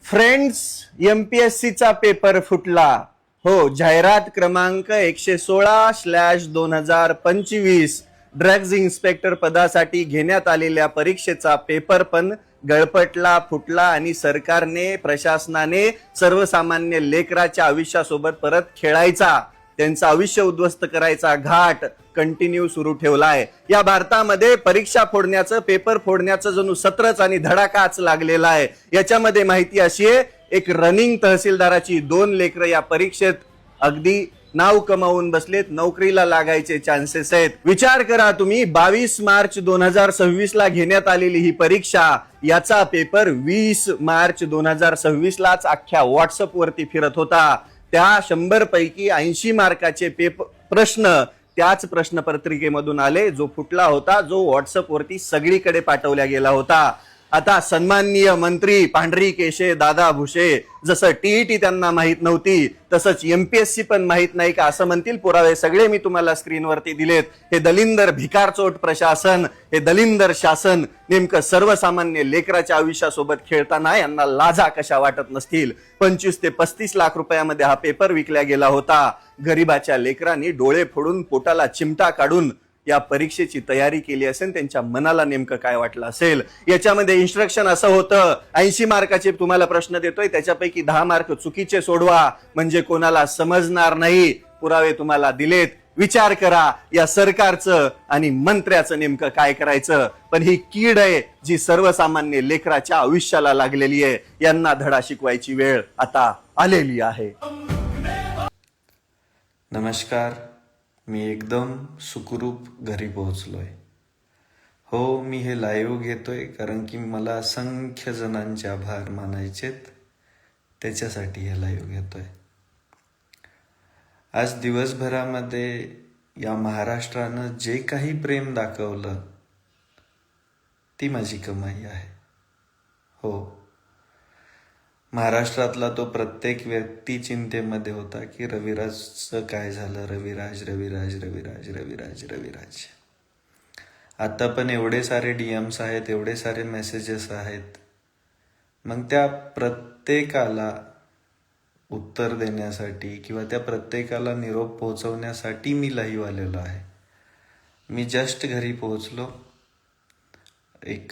Friends, MPSCचा paper फुटला. हो, जाहिरात क्रमांक 116/2025 ड्रग्ज इन्स्पेक्टर पदासाठी घेण्यात आलेल्या परीक्षेचा पेपर पण गळपटला, फुटला आणि सरकारने, प्रशासनाने सर्वसामान्य लेकराच्या आयुष्यासोबत परत खेळायचा, त्यांचं आयुष्य उद्ध्वस्त करायचा घाट कंटिन्यू सुरू ठेवलाय. या भारतामध्ये परीक्षा फोडण्याचं, पेपर फोडण्याचं जणू सत्रच आणि धडाकाच लागलेला आहे. याच्यामध्ये माहिती अशी आहे, एक रनिंग तहसीलदाराची 2 लेकरं या परीक्षेत अगदी नाव कमावून बसलेत, नोकरीला लागायचे चान्सेस आहेत. विचार करा तुम्ही, 22 मार्च 2026 ला घेण्यात आलेली ही परीक्षा, याचा पेपर 20 मार्च 2026 लाच अख्ख्या व्हॉट्सअप वरती फिरत होता. त्या 100 पैकी 80 मार्काचे प्रश्न त्याच प्रश्नपत्रिकेमधून आले, जो फुटला होता, जो व्हॉट्सअप वरती सगळीकडे पाठवला गेला होता. आता सन्माननीय मंत्री पांढरी केशे दादा भुसे, जसं टीईटी त्यांना माहित नव्हती, तसंच MPSC पण माहित नाही का असं म्हणतील. पुरावे सगळे मी तुम्हाला स्क्रीनवरती दिलेत. हे दलिंदर भिकारचोट प्रशासन, हे दलिंदर शासन नेमकं सर्वसामान्य लेकराच्या आयुष्यासोबत खेळताना यांना लाजा कशा वाटत नसतील. 25 ते 35 लाख रुपयामध्ये हा पेपर विकला गेला होता. गरिबाच्या लेकरांनी डोळे फोडून, पोटाला चिमटा काढून या परीक्षेची तयारी केली असेल. त्यांच्या मनाला नेमकं काय वाटलं असेल. याच्यामध्ये इन्स्ट्रक्शन असं होतं, 80 मार्काचे तुम्हाला प्रश्न देतोय, त्याच्यापैकी 10 मार्क चुकीचे सोडवा, म्हणजे कोणाला समजणार नाही. पुरावे तुम्हाला दिलेत. विचार करा, या सरकारचं आणि मंत्र्याचं नेमकं काय करायचं. पण ही कीड आहे जी सर्वसामान्य लेकराच्या आयुष्याला लागलेली आहे. यांना धडा शिकवायची वेळ आता आलेली आहे. नमस्कार, मी एकदम सुखरूप घरी पोहोचलोय. हो, मी हे लाईव्ह घेतोय कारण की मला असंख्य जणांचे आभार मानायचेत, त्याच्यासाठी हे लाईव्ह घेतोय. आज दिवसभरामध्ये या महाराष्ट्रानं जे काही प्रेम दाखवलं, ती माझी कमाई आहे. हो, महाराष्ट्रातला तो प्रत्येक व्यक्ती चिंतेमध्ये होता की रविराजचं काय झालं. रविराज रविराज रविराज रविराज रविराज. आता पण एवढे सारे DMs आहेत, एवढे सारे मेसेजेस आहेत. मग त्या प्रत्येकाला उत्तर देण्यासाठी किंवा त्या प्रत्येकाला निरोप पोहोचवण्यासाठी मी लाईव्ह आलेलो आहे. मी जस्ट घरी पोहोचलो. एक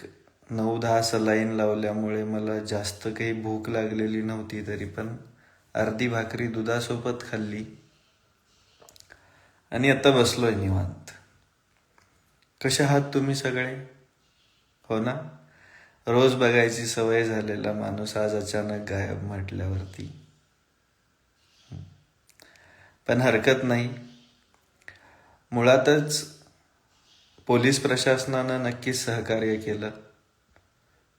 9-10 सलाईन लावल्यामुळे मला जास्त काही भूक लागलेली नव्हती, तरी पण अर्धी भाकरी दुधासोबत खाल्ली आणि आता बसलोय निवांत. कशा आहात तुम्ही सगळे? हो ना, रोज बघायची सवय झालेला माणूस आज अचानक गायब म्हटल्यावरती. पण हरकत नाही. मुळातच पोलीस प्रशासनानं नक्कीच सहकार्य केलं.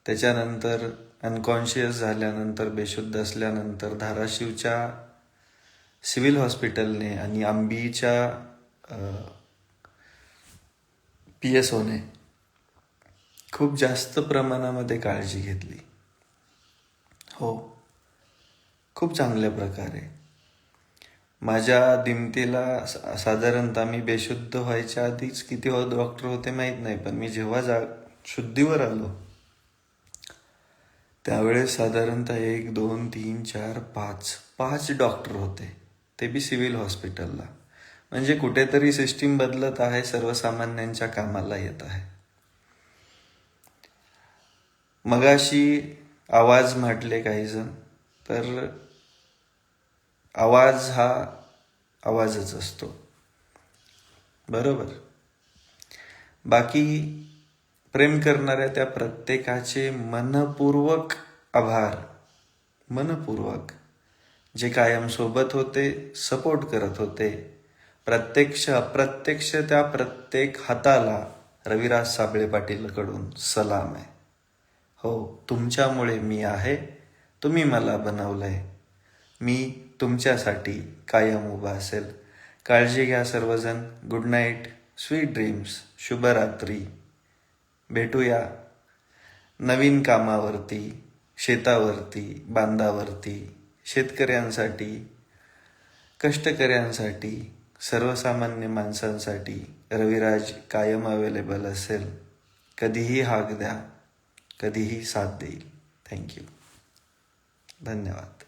त्याच्यानंतर अनकॉन्शियस झाल्यानंतर, बेशुद्ध असल्यानंतर धाराशिवच्या सिव्हिल हॉस्पिटलने आणि आंबीच्या PSOने खूप जास्त प्रमाणामध्ये काळजी घेतली. हो, खूप चांगल्या प्रकारे. माझ्या दिमतीला साधारणतः मी बेशुद्ध व्हायच्या आधीच किती डॉक्टर होते माहीत नाही, पण मी जेव्हा शुद्धीवर आलो त्यावेळेस साधारणतः 1, 2, 3, 4, 5 डॉक्टर होते, ते बी सिव्हिल हॉस्पिटलला. म्हणजे कुठेतरी सिस्टीम बदलत आहे, सर्वसामान्यांच्या कामाला येत आहे. मगाशी आवाज म्हटले काही जण, तर आवाज हा आवाजच असतो, बरोबर. बाकी प्रेम करणाऱ्या त्या प्रत्येकाचे मनपूर्वक आभार. मनपूर्वक. जे कायम सोबत होते, सपोर्ट करत होते, प्रत्यक्ष अप्रत्यक्ष त्या प्रत्येक हाताला रविराज साबळे पाटीलकडून सलाम आहे. हो, तुमच्यामुळे मी आहे. तुम्ही मला बनवलंय. मी तुमच्यासाठी कायम उभा असेल. काळजी घ्या सर्वजण. गुड नाईट, स्वीट ड्रीम्स, शुभरात्री. भेटूया नवीन कामावरती, शेतावरती, बांधावरती, शेतकऱ्यांसाठी, कष्टकऱ्यांसाठी, सर्वसामान्य माणसांसाठी रविराज कायम अवेलेबल असेल. कधीही हाक द्या, कधीही साथ देईल. थँक्यू. धन्यवाद.